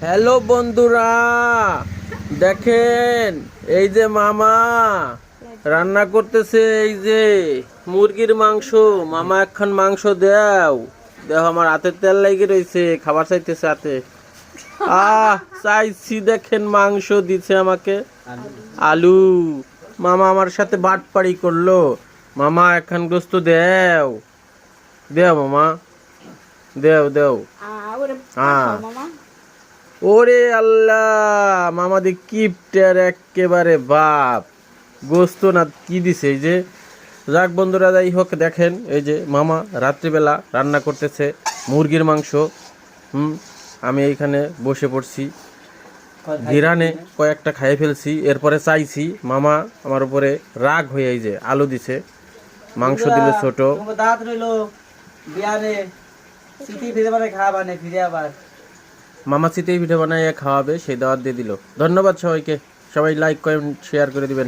Hello বন্ধুরা, দেখেন এই যে মামা রান্না করতেছে। এই যে মুরগির মাংস। মামা এখন মাংস দেও দেখো, আমার হাতে তেল লেগে রয়েছে, খাবার চাইতেছে হাতে। চাইছি, দেখেন মাংস দিছে আমাকে, আলু। মামা আমার সাথে বাটপাড়ি করলো। মামা এখন গোস্ত দেও দেও মামা, দেও দেও। হ্যাঁ, ওরে আল্লাহ, মামাদি কিপটার একেবারে বাপ। গোস্ত না কি দিছে এই যে। যাক বন্ধুরা, যাই হোক, দেখেন এই যে মামা রাত্রিবেলা রান্না করতেছে মুরগির মাংস। আমি এইখানে বসে পড়ছি, ঘিরানে কয়েকটা খাইয়ে ফেলছি। এরপরে চাইছি, মামা আমার উপরে রাগ হয়ে এই যে আলু দিছে, মাংস দিল ছোট। মামা চিতেই পিঠে বানাইয়ে খাওয়াবে, সেই দাওয়াত দিয়ে দিল। ধন্যবাদ সবাইকে, সবাই লাইক কমেন্ট শেয়ার করে দিবেন।